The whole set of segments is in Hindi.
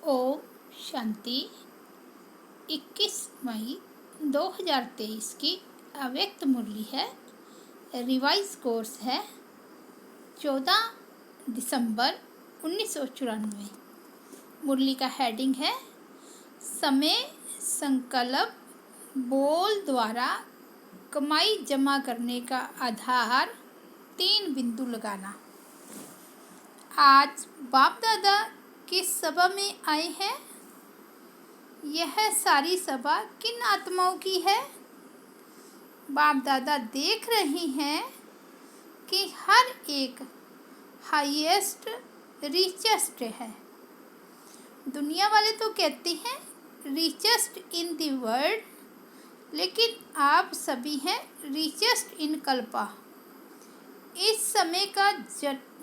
ओम शांति। 21 मई 2023 की अव्यक्त मुरली है। रिवाइज कोर्स है 14 दिसंबर 1994। मुरली का हेडिंग है समय संकल्प बोल द्वारा कमाई जमा करने का आधार 3 बिंदु लगाना। आज बाप दादा किस सभा में आए हैं? यह सारी सभा किन आत्माओं की है? बाप दादा देख रही हैं कि हर एक हाईएस्ट रिचेस्ट है। दुनिया वाले तो कहते हैं रिचेस्ट इन द वर्ल्ड, लेकिन आप सभी हैं रिचेस्ट इन कल्पा। इस समय का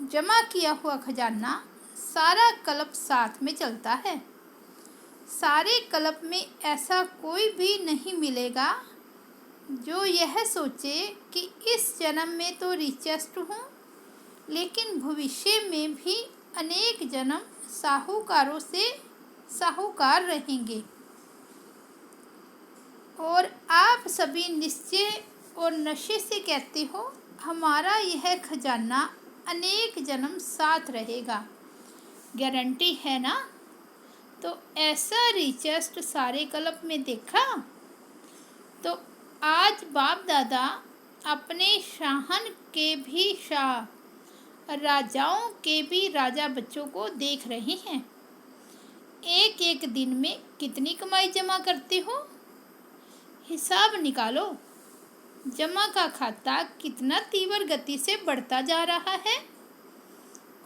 जमा किया हुआ खजाना सारा कल्प साथ में चलता है। सारे कल्प में ऐसा कोई भी नहीं मिलेगा जो यह सोचे कि इस जन्म में तो रिचेस्ट हूँ, लेकिन भविष्य में भी अनेक जन्म साहूकारों से साहूकार रहेंगे। और आप सभी निश्चय और नशे से कहते हो हमारा यह खजाना अनेक जन्म साथ रहेगा। गारंटी है ना? तो ऐसा रिचेस्ट सारे कल्प में देखा। तो आज बाप दादा अपने शाहन के भी शाह, राजाओं के भी राजा बच्चों को देख रहे हैं। एक एक दिन में कितनी कमाई जमा करते हो? हिसाब निकालो। जमा का खाता कितना तीव्र गति से बढ़ता जा रहा है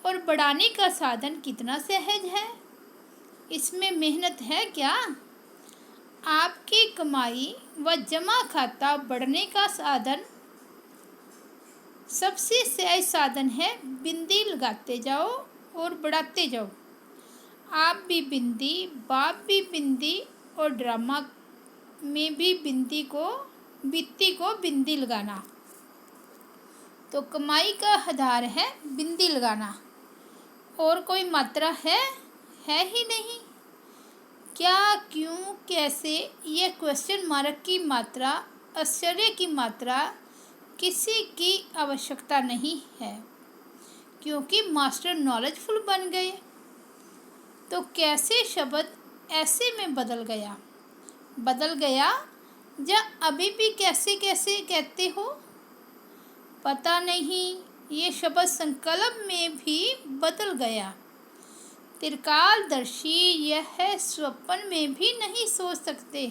और बढ़ाने का साधन कितना सहज है। इसमें मेहनत है क्या? आपकी कमाई व जमा खाता बढ़ने का साधन, सबसे सहज साधन है बिंदी लगाते जाओ और बढ़ाते जाओ। आप भी बिंदी, बाप भी बिंदी, और ड्रामा में भी बित्ती को बिंदी लगाना। तो कमाई का आधार है बिंदी लगाना, और कोई मात्रा है ही नहीं। क्या, क्यों, कैसे, यह क्वेश्चन मार्क की मात्रा, आश्चर्य की मात्रा किसी की आवश्यकता नहीं है, क्योंकि मास्टर नॉलेजफुल बन गए। तो कैसे शब्द ऐसे में बदल गया या अभी भी कैसे कैसे कहते हो पता नहीं। ये शब्द संकल्प में भी बदल गया। त्रिकालदर्शी यह स्वप्न में भी नहीं सोच सकते,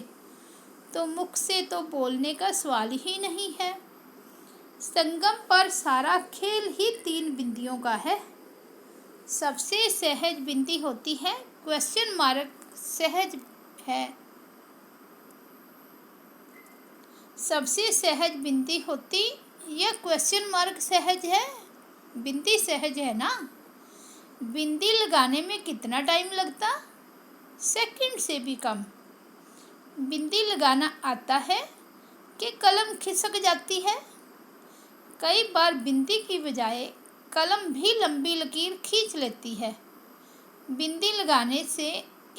तो मुख से तो बोलने का सवाल ही नहीं है। संगम पर सारा खेल ही 3 बिंदियों का है। सबसे सहज बिंदी होती है क्वेश्चन मार्क सहज है। सबसे सहज बिंदी होती यह क्वेश्चन मार्क सहज है। बिंदी सहज है ना? बिंदी लगाने में कितना टाइम लगता? सेकंड से भी कम। बिंदी लगाना आता है कि कलम खिसक जाती है? कई बार बिंदी की बजाय कलम भी लंबी लकीर खींच लेती है। बिंदी लगाने से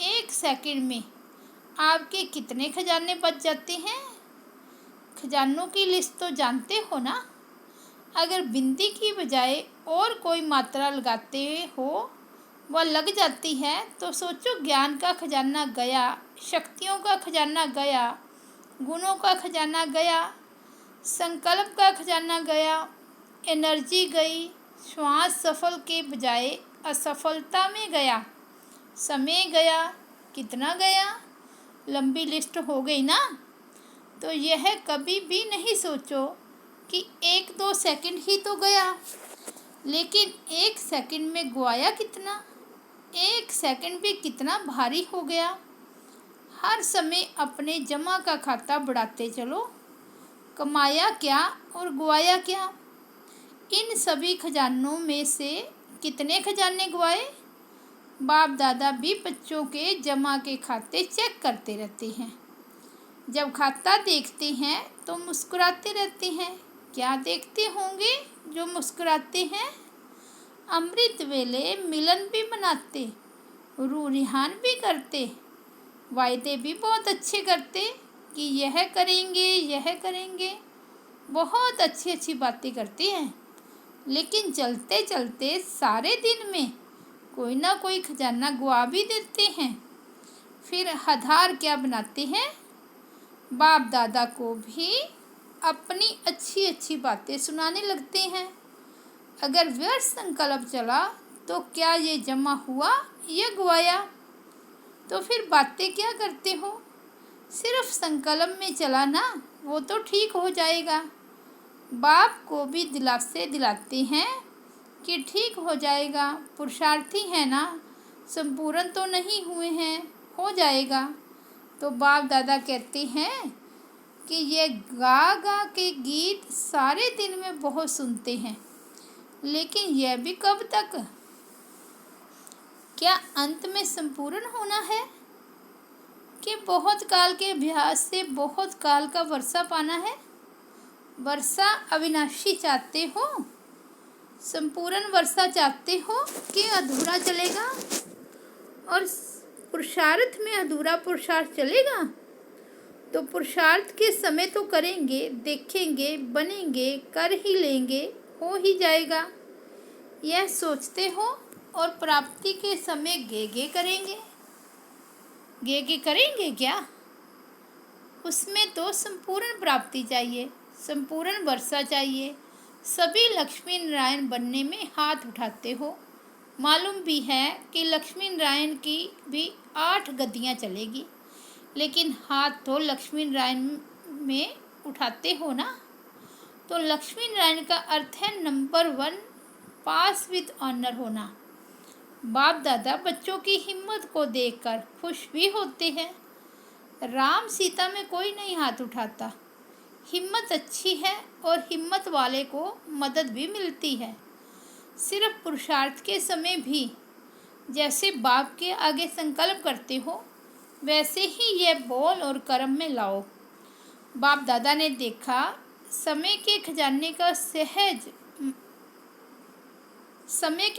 1 सेकंड में आपके कितने खजाने बच जाते हैं? खजानों की लिस्ट तो जानते हो ना? अगर बिंदी की बजाय और कोई मात्रा लगाते हो वह लग जाती है, तो सोचो ज्ञान का खजाना गया, शक्तियों का खजाना गया, गुणों का खजाना गया, संकल्प का खजाना गया, एनर्जी गई, श्वास सफल के बजाय असफलता में गया, समय गया, कितना गया? लंबी लिस्ट हो गई ना? तो यह कभी भी नहीं सोचो कि 1-2 सेकंड ही तो गया, लेकिन 1 सेकंड में गवाया कितना? 1 सेकंड भी कितना भारी हो गया। हर समय अपने जमा का खाता बढ़ाते चलो। कमाया क्या और गवाया क्या? इन सभी खजानों में से कितने खजाने गवाए? बाप दादा भी बच्चों के जमा के खाते चेक करते रहते हैं। जब खाता देखते हैं तो मुस्कुराते रहते हैं। क्या देखते होंगे जो मुस्कुराते हैं? अमृत वेले मिलन भी मनाते, रूरिहान भी करते, वायदे भी बहुत अच्छे करते कि यह करेंगे, बहुत अच्छी अच्छी बातें करते हैं। लेकिन चलते चलते सारे दिन में कोई ना कोई खजाना गुआ भी देते हैं। फिर आधार क्या बनाते हैं, बाप दादा को भी अपनी अच्छी अच्छी बातें सुनाने लगते हैं। अगर व्यर्थ संकल्प चला तो क्या ये जमा हुआ या गुआया? तो फिर बातें क्या करते हो, सिर्फ संकल्प में चला ना, वो तो ठीक हो जाएगा। बाप को भी दिलासे दिलाते हैं कि ठीक हो जाएगा, पुरुषार्थी है ना, संपूर्ण तो नहीं हुए हैं, हो जाएगा। तो बाप दादा कहते हैं कि ये गा गा के गीत सारे दिन में बहुत सुनते हैं, लेकिन यह भी कब तक? क्या अंत में संपूर्ण होना है कि बहुत काल के अभ्यास से बहुत काल का वर्षा पाना है? वर्षा अविनाशी चाहते हो, संपूर्ण वर्षा चाहते हो कि अधूरा चलेगा? और पुरुषार्थ में अधूरा पुरुषार्थ चलेगा? तो पुरुषार्थ के समय तो करेंगे, देखेंगे, बनेंगे, कर ही लेंगे, हो ही जाएगा, यह सोचते हो। और प्राप्ति के समय गे करेंगे क्या? उसमें तो संपूर्ण प्राप्ति चाहिए, संपूर्ण वर्षा चाहिए। सभी लक्ष्मी नारायण बनने में हाथ उठाते हो। मालूम भी है कि लक्ष्मी नारायण की भी 8 गद्दियाँ चलेगी, लेकिन हाथ तो लक्ष्मी नारायण में उठाते हो ना। तो लक्ष्मी नारायण का अर्थ है नंबर 1, पास विद ऑनर होना। बाप दादा बच्चों की हिम्मत को देखकर खुश भी होते हैं। राम सीता में कोई नहीं हाथ उठाता, हिम्मत अच्छी है और हिम्मत वाले को मदद भी मिलती है। सिर्फ पुरुषार्थ के समय भी जैसे बाप के आगे संकल्प करते हो, वैसे ही यह बोल और कर्म में लाओ। बाप दादा ने देखा समय के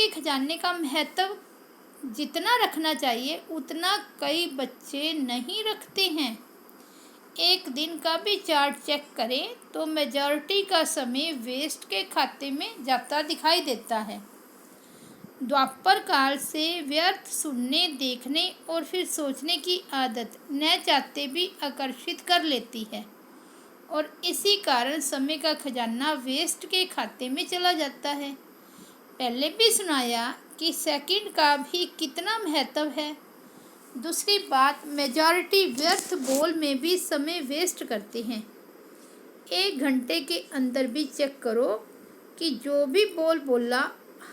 खजाने का महत्व जितना रखना चाहिए उतना कई बच्चे नहीं रखते हैं। एक दिन का भी चार्ट चेक करें तो मेजॉरिटी का समय वेस्ट के खाते में जाता दिखाई देता है। द्वापर काल से व्यर्थ सुनने, देखने और फिर सोचने की आदत न चाहते भी आकर्षित कर लेती है, और इसी कारण समय का खजाना वेस्ट के खाते में चला जाता है। पहले भी सुनाया कि सेकंड का भी कितना महत्व है। दूसरी बात, मेजॉरिटी व्यर्थ बोल में भी समय वेस्ट करते हैं। 1 घंटे के अंदर भी चेक करो कि जो भी बोल बोला,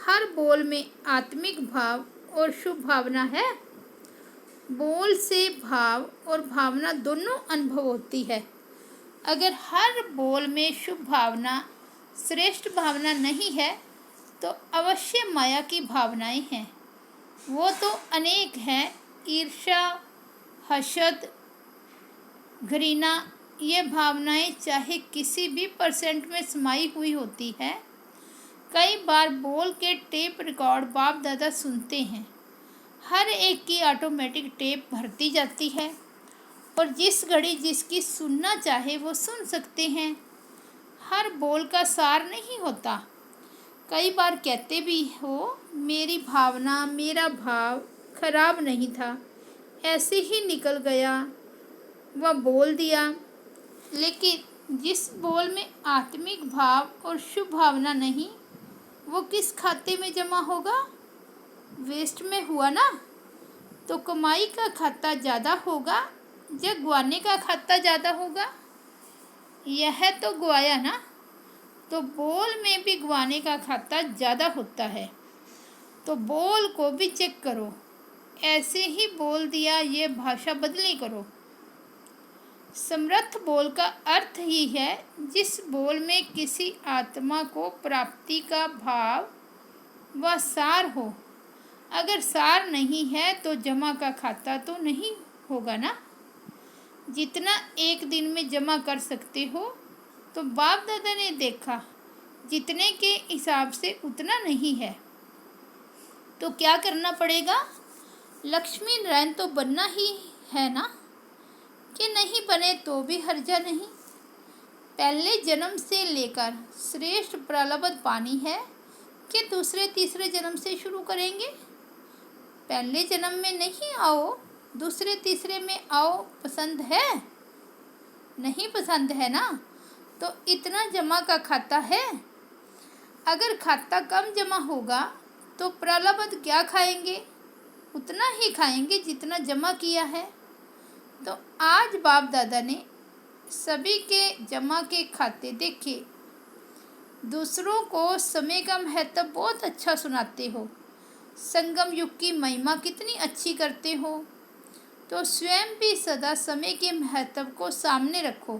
हर बोल में आत्मिक भाव और शुभ भावना है। बोल से भाव और भावना दोनों अनुभव होती है। अगर हर बोल में शुभ भावना, श्रेष्ठ भावना नहीं है तो अवश्य माया की भावनाएं हैं। वो तो अनेक हैं, ईर्ष्या, हसद, घृणा, ये भावनाएं चाहे किसी भी परसेंट में समाई हुई होती है। कई बार बोल के टेप रिकॉर्ड बाप दादा सुनते हैं, हर एक की ऑटोमेटिक टेप भरती जाती है, और जिस घड़ी जिसकी सुनना चाहे वो सुन सकते हैं। हर बोल का सार नहीं होता। कई बार कहते भी हो, मेरी भावना, मेरा भाव खराब नहीं था, ऐसे ही निकल गया, वह बोल दिया। लेकिन जिस बोल में आत्मिक भाव और शुभ भावना नहीं, वो किस खाते में जमा होगा? वेस्ट में हुआ ना। तो कमाई का खाता ज़्यादा होगा या गुआने का खाता ज़्यादा होगा? यह तो गुआया ना। तो बोल में भी गुआने का खाता ज़्यादा होता है। तो बोल को भी चेक करो, ऐसे ही बोल दिया ये भाषा बदली करो। समर्थ बोल का अर्थ ही है जिस बोल में किसी आत्मा को प्राप्ति का भाव व सार हो। अगर सार नहीं है तो जमा का खाता तो नहीं होगा ना। जितना एक दिन में जमा कर सकते हो, तो बाप दादा ने देखा जितने के हिसाब से उतना नहीं है। तो क्या करना पड़ेगा? लक्ष्मी नारायण तो बनना ही है ना, कि नहीं बने तो भी हर्जा नहीं। पहले जन्म से लेकर श्रेष्ठ प्रलब्ध पानी है कि दूसरे तीसरे जन्म से शुरू करेंगे। पहले जन्म में नहीं आओ, दूसरे तीसरे में आओ, पसंद है? नहीं पसंद है ना, तो इतना जमा का खाता है। अगर खाता कम जमा होगा तो प्रलब्ध क्या खाएंगे? उतना ही खाएंगे जितना जमा किया है। तो आज बाप दादा ने सभी के जमा के खाते देखे। दूसरों को समय का महत्व बहुत अच्छा सुनाते हो, संगम युग की महिमा कितनी अच्छी करते हो, तो स्वयं भी सदा समय के महत्व को सामने रखो।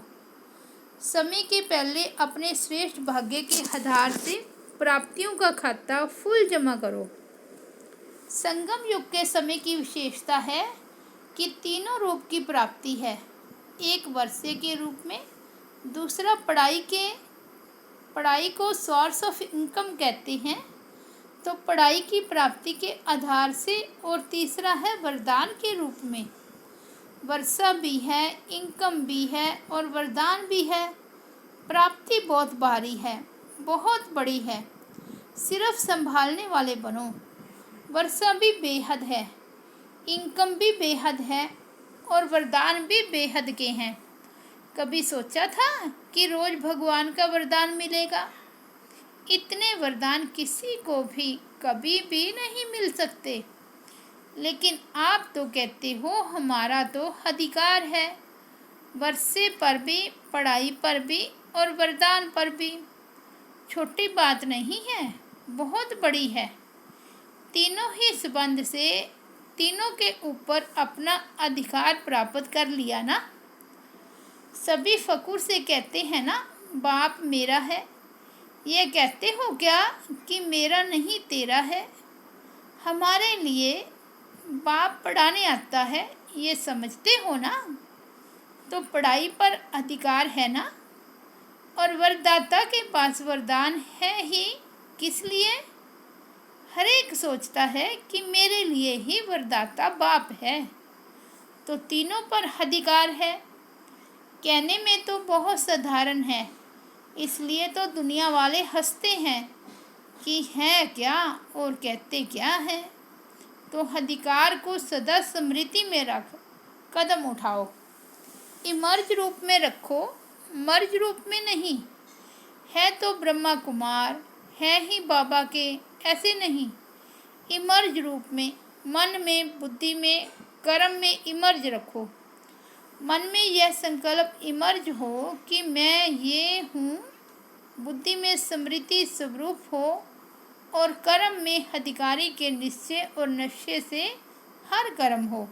समय के पहले अपने श्रेष्ठ भाग्य के आधार से प्राप्तियों का खाता फुल जमा करो। संगम युग के समय की विशेषता है कि तीनों रूप की प्राप्ति है। एक वर्षे के रूप में, दूसरा पढ़ाई को सोर्स ऑफ इनकम कहते हैं, तो पढ़ाई की प्राप्ति के आधार से, और तीसरा है वरदान के रूप में। वर्षा भी है, इनकम भी है और वरदान भी है। प्राप्ति बहुत भारी है, बहुत बड़ी है, सिर्फ संभालने वाले बनो। वर्षा भी बेहद है, इनकम भी बेहद है और वरदान भी बेहद के हैं। कभी सोचा था कि रोज भगवान का वरदान मिलेगा? इतने वरदान किसी को भी कभी भी नहीं मिल सकते, लेकिन आप तो कहते हो हमारा तो अधिकार है, वर्षे पर भी, पढ़ाई पर भी और वरदान पर भी। छोटी बात नहीं है, बहुत बड़ी है। तीनों ही संबंध से तीनों के ऊपर अपना अधिकार प्राप्त कर लिया ना। सभी फकुर से कहते हैं ना, बाप मेरा है। ये कहते हो क्या कि मेरा नहीं तेरा है? हमारे लिए बाप पढ़ाने आता है, ये समझते हो ना। तो पढ़ाई पर अधिकार है ना, और वरदाता के पास वरदान है ही। किस लिए? हर एक सोचता है कि मेरे लिए ही वरदाता बाप है, तो तीनों पर अधिकार है। कहने में तो बहुत साधारण है, इसलिए तो दुनिया वाले हंसते हैं कि है क्या और कहते क्या है। तो अधिकार को सदा स्मृति में रख, कदम उठाओ। इमर्ज रूप में रखो, मर्ज रूप में नहीं। है तो ब्रह्मा कुमार, है ही बाबा के, ऐसे नहीं। इमर्ज रूप में, मन में, बुद्धि में, कर्म में इमर्ज रखो। मन में यह संकल्प इमर्ज हो कि मैं ये हूँ, बुद्धि में स्मृति स्वरूप हो और कर्म में अधिकारी के निश्चय और निश्चय से हर कर्म हो।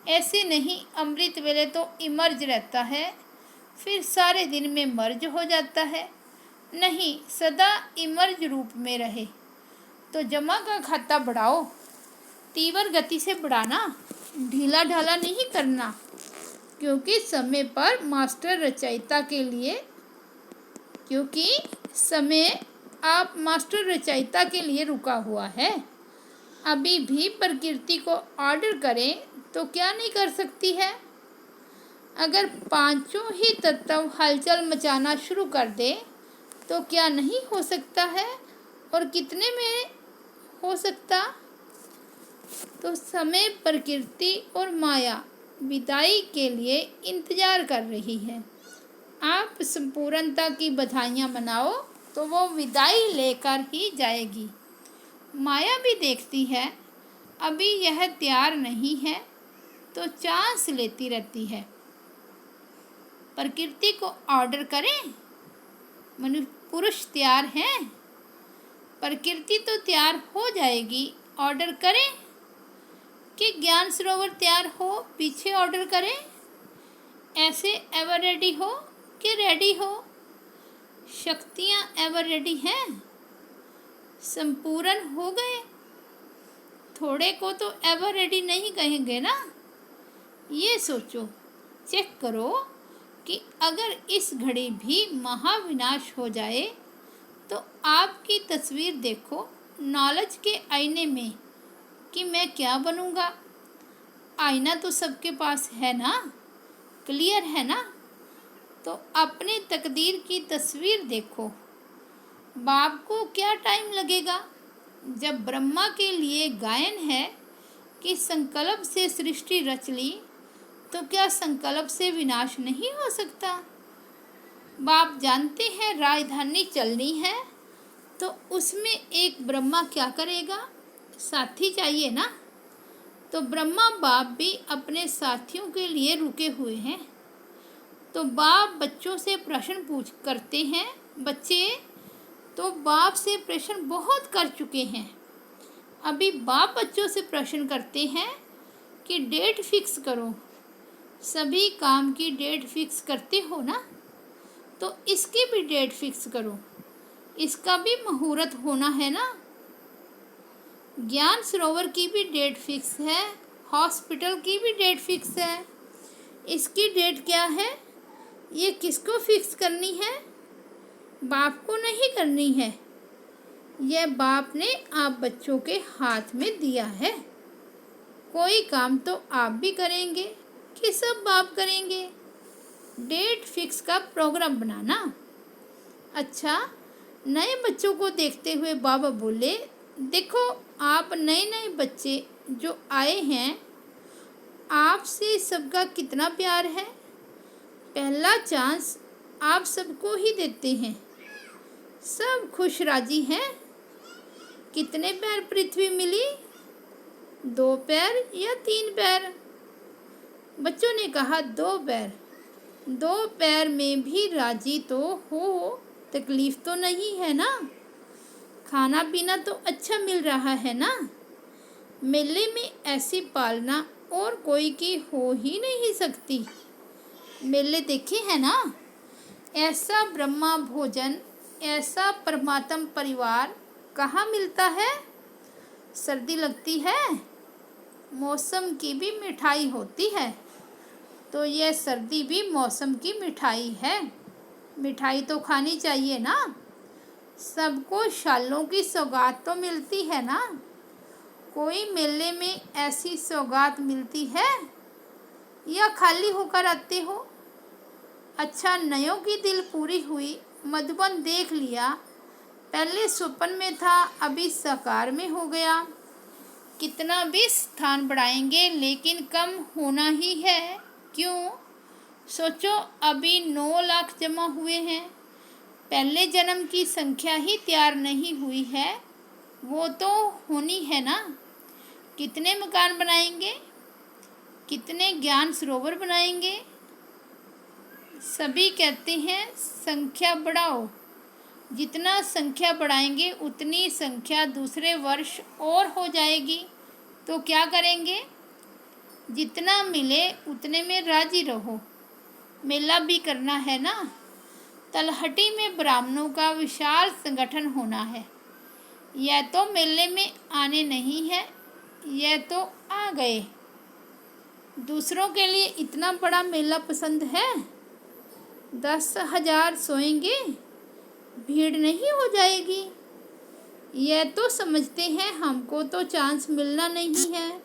ऐसे नहीं अमृत वेले तो इमर्ज रहता है, फिर सारे दिन में मर्ज हो जाता है। नहीं, सदा इमर्ज रूप में रहे। तो जमा का खाता बढ़ाओ, तीव्र गति से बढ़ाना, ढीला ढाला नहीं करना, क्योंकि समय पर मास्टर रचयिता के लिए, क्योंकि समय आप मास्टर रचयिता के लिए रुका हुआ है। अभी भी प्रकृति को ऑर्डर करें तो क्या नहीं कर सकती है? अगर पांचों ही तत्व हलचल मचाना शुरू कर दे तो क्या नहीं हो सकता है? और कितने में हो सकता? तो समय, प्रकृति और माया विदाई के लिए इंतजार कर रही है। आप संपूर्णता की बधाइयाँ मनाओ तो वो विदाई लेकर ही जाएगी। माया भी देखती है, अभी यह तैयार नहीं है, तो चांस लेती रहती है। प्रकृति को ऑर्डर करें, मनुष्य पुरुष तैयार हैं, प्रकृति तो तैयार हो जाएगी। ऑर्डर करें कि ज्ञान सरोवर तैयार हो, पीछे ऑर्डर करें। ऐसे एवर रेडी हो कि रेडी हो? शक्तियाँ एवर रेडी हैं, संपूर्ण हो गए। थोड़े को तो एवर रेडी नहीं कहेंगे ना। ये सोचो, चेक करो कि अगर इस घड़ी भी महाविनाश हो जाए तो आपकी तस्वीर देखो नॉलेज के आईने में कि मैं क्या बनूंगा। आईना तो सबके पास है ना, क्लियर है ना। तो अपने तकदीर की तस्वीर देखो। बाप को क्या टाइम लगेगा। जब ब्रह्मा के लिए गायन है कि संकल्प से सृष्टि रच ली, तो क्या संकल्प से विनाश नहीं हो सकता। बाप जानते हैं राजधानी चलनी है, तो उसमें एक ब्रह्मा क्या करेगा, साथी चाहिए ना। तो ब्रह्मा बाप भी अपने साथियों के लिए रुके हुए हैं। तो बाप बच्चों से प्रश्न पूछ करते हैं। बच्चे तो बाप से प्रश्न बहुत कर चुके हैं। अभी बाप बच्चों से प्रश्न करते हैं कि डेट फिक्स करो। सभी काम की डेट फिक्स करते हो ना, तो इसकी भी डेट फिक्स करो। इसका भी मुहूर्त होना है ना। ज्ञान सरोवर की भी डेट फिक्स है, हॉस्पिटल की भी डेट फिक्स है। इसकी डेट क्या है, ये किसको फिक्स करनी है। बाप को नहीं करनी है, यह बाप ने आप बच्चों के हाथ में दिया है। कोई काम तो आप भी करेंगे कि सब बाप करेंगे। डेट फिक्स का प्रोग्राम बनाना। अच्छा, नए बच्चों को देखते हुए बाबा बोले, देखो आप नए नए बच्चे जो आए हैं, आपसे सबका कितना प्यार है। पहला चांस आप सबको ही देते हैं। सब खुश राजी हैं। कितने पैर पृथ्वी मिली, 2 पैर या 3 पैर। बच्चों ने कहा 2 पैर। 2 पैर में भी राजी तो हो, तकलीफ तो नहीं है ना। खाना पीना तो अच्छा मिल रहा है ना। मेले में ऐसी पालना और कोई की हो ही नहीं सकती। मेले देखे हैं ना, ऐसा ब्रह्मा भोजन, ऐसा परमात्म परिवार कहाँ मिलता है। सर्दी लगती है, मौसम की भी मिठाई होती है, तो यह सर्दी भी मौसम की मिठाई है। मिठाई तो खानी चाहिए ना। सबको शालों की सौगात तो मिलती है ना। कोई मेले में ऐसी सौगात मिलती है या खाली होकर आते हो। अच्छा, नयों की दिल पूरी हुई, मधुबन देख लिया। पहले स्वप्न में था, अभी साकार में हो गया। कितना भी स्थान बढ़ाएंगे लेकिन कम होना ही है। क्यों, सोचो, अभी 9 लाख जमा हुए हैं। पहले जन्म की संख्या ही तैयार नहीं हुई है, वो तो होनी है ना। कितने मकान बनाएंगे, कितने ज्ञान सरोवर बनाएंगे। सभी कहते हैं संख्या बढ़ाओ। जितना संख्या बढ़ाएंगे उतनी संख्या दूसरे वर्ष और हो जाएगी। तो क्या करेंगे, जितना मिले उतने में राजी रहो। मेला भी करना है ना। तलहटी में ब्राह्मणों का विशाल संगठन होना है। यह तो मेले में आने नहीं है, यह तो आ गए। दूसरों के लिए इतना बड़ा मेला पसंद है। 10,000 सोएंगे, भीड़ नहीं हो जाएगी। यह तो समझते हैं हमको तो चांस मिलना नहीं है।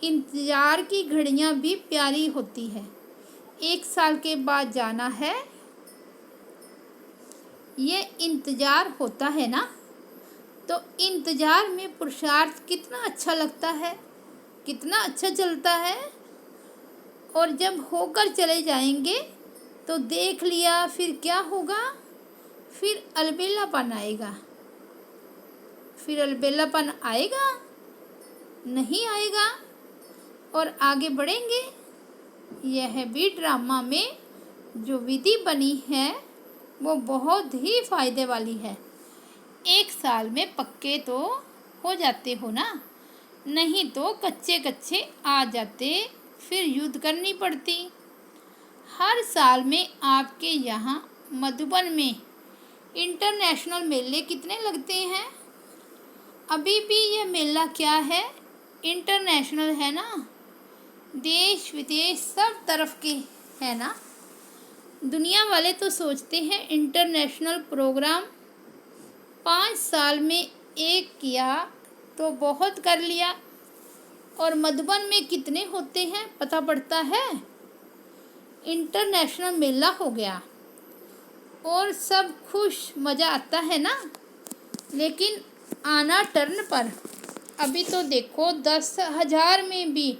इंतज़ार की घड़ियां भी प्यारी होती है। 1 साल के बाद जाना है, ये इंतज़ार होता है ना। तो इंतज़ार में पुरुषार्थ कितना अच्छा लगता है, कितना अच्छा चलता है। और जब होकर चले जाएंगे तो देख लिया, फिर क्या होगा, फिर अलबेलापन आएगा। फिर अलबेलापन आएगा, नहीं आएगा, और आगे बढ़ेंगे। यह भी ड्रामा में जो विधि बनी है वो बहुत ही फ़ायदे वाली है। 1 साल में पक्के तो हो जाते हो ना, नहीं तो कच्चे कच्चे आ जाते, फिर युद्ध करनी पड़ती। हर साल में आपके यहाँ मधुबन में इंटरनेशनल मेले कितने लगते हैं। अभी भी यह मेला क्या है, इंटरनेशनल है ना। देश विदेश सब तरफ के है ना। दुनिया वाले तो सोचते हैं इंटरनेशनल प्रोग्राम 5 साल में एक किया तो बहुत कर लिया। और मधुबन में कितने होते हैं पता पड़ता है? इंटरनेशनल मेला हो गया और सब खुश, मज़ा आता है ना। लेकिन आना टर्न पर। अभी तो देखो 10,000 में भी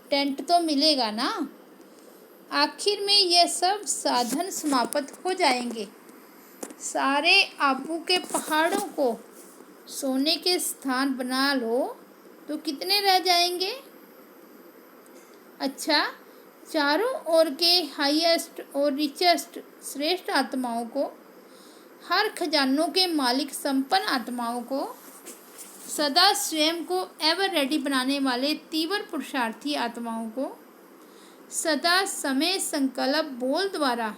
टेंट तो मिलेगा ना। आखिर में यह सब साधन समाप्त हो जाएंगे। सारे आबू के पहाड़ों को सोने के स्थान बना लो तो कितने रह जाएंगे? अच्छा, चारों ओर के हाईएस्ट और रिचेस्ट श्रेष्ठ आत्माओं को, हर खजानों के मालिक संपन्न आत्माओं को, सदा स्वयं को एवर रेडी बनाने वाले तीव्र पुरुषार्थी आत्माओं को, सदा समय संकल्प बोल द्वारा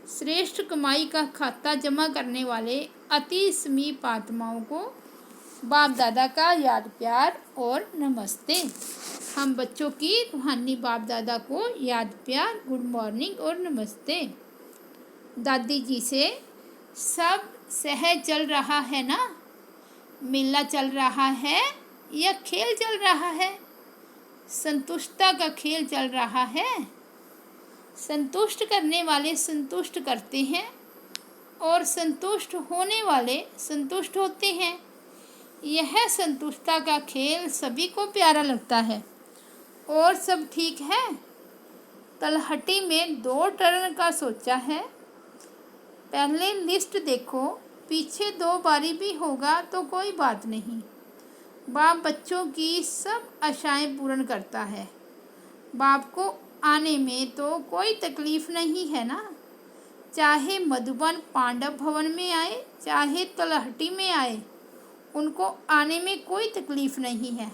श्रेष्ठ कमाई का खाता जमा करने वाले अति समीप आत्माओं को बाप दादा का याद प्यार और नमस्ते। हम बच्चों की रूहानी बाप दादा को याद प्यार, गुड मॉर्निंग और नमस्ते। दादी जी से सब सहज चल रहा है ना? मेला चल रहा है या खेल चल रहा है? संतुष्टता का खेल चल रहा है। संतुष्ट करने वाले संतुष्ट करते हैं और संतुष्ट होने वाले संतुष्ट होते हैं। यह संतुष्टता का खेल सभी को प्यारा लगता है। और सब ठीक है। तलहटी में 2 टर्न का सोचा है। पहले लिस्ट देखो, पीछे 2 बारी भी होगा तो कोई बात नहीं। बाप बच्चों की सब आशाएं पूर्ण करता है। बाप को आने में तो कोई तकलीफ नहीं है ना। चाहे मधुबन पांडव भवन में आए, चाहे तलहटी में आए, उनको आने में कोई तकलीफ नहीं है।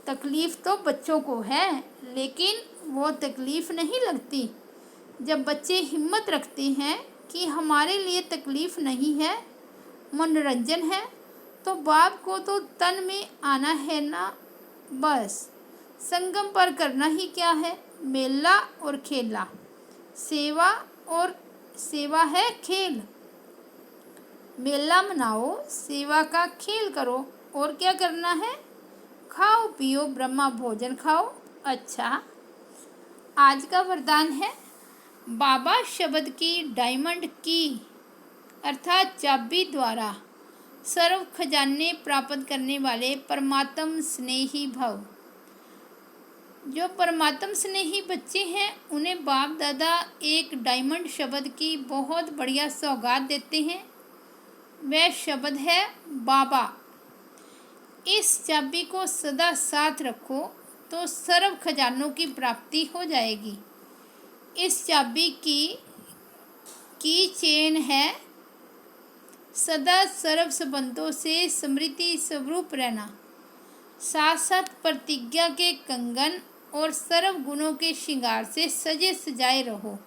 तकलीफ तो बच्चों को है, लेकिन वो तकलीफ नहीं लगती जब बच्चे हिम्मत रखते हैं कि हमारे लिए तकलीफ नहीं है, मनोरंजन है। तो बाप को तो तन में आना है ना। बस संगम पर करना ही क्या है, मेला और खेला। सेवा और सेवा है खेल। मेला मनाओ, सेवा का खेल करो। और क्या करना है? खाओ पियो, ब्रह्मा भोजन खाओ। अच्छा, आज का वरदान है बाबा शब्द की डायमंड की अर्थात चाबी द्वारा सर्व खजाने प्राप्त करने वाले परमात्म स्नेही भव। जो परमात्म स्नेही बच्चे हैं उन्हें बाप दादा एक डायमंड शब्द की बहुत बढ़िया सौगात देते हैं। वह शब्द है बाबा। इस चाबी को सदा साथ रखो तो सर्व खजानों की प्राप्ति हो जाएगी। इस चाबी की चेन है सदा सर्व संबंधों से स्मृति स्वरूप रहना, साथ साथ प्रतिज्ञा के कंगन और सर्व गुणों के श्रृंगार से सजे सजाए रहो।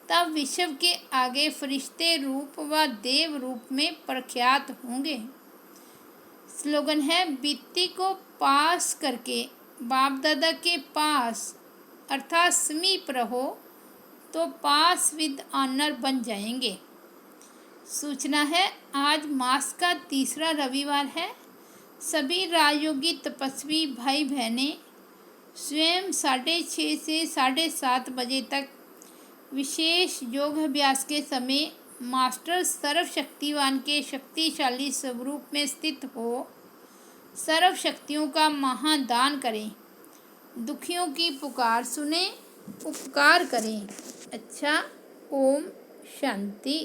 तब विश्व के आगे फरिश्ते रूप व देव रूप में प्रख्यात होंगे। स्लोगन है बीती को पास करके बाप दादा के पास अर्थात समीप रहो तो पास विद ऑनर बन जाएंगे। सूचना है आज मास का 3रा रविवार है। सभी राजयोगी तपस्वी भाई बहनें स्वयं 6:30 से 7:30 बजे तक विशेष योग अभ्यास के समय मास्टर सर्वशक्तिवान के शक्तिशाली स्वरूप में स्थित हो सर्व शक्तियों का महादान करें, दुखियों की पुकार सुने, उपकार करें। अच्छा, ओम शांति।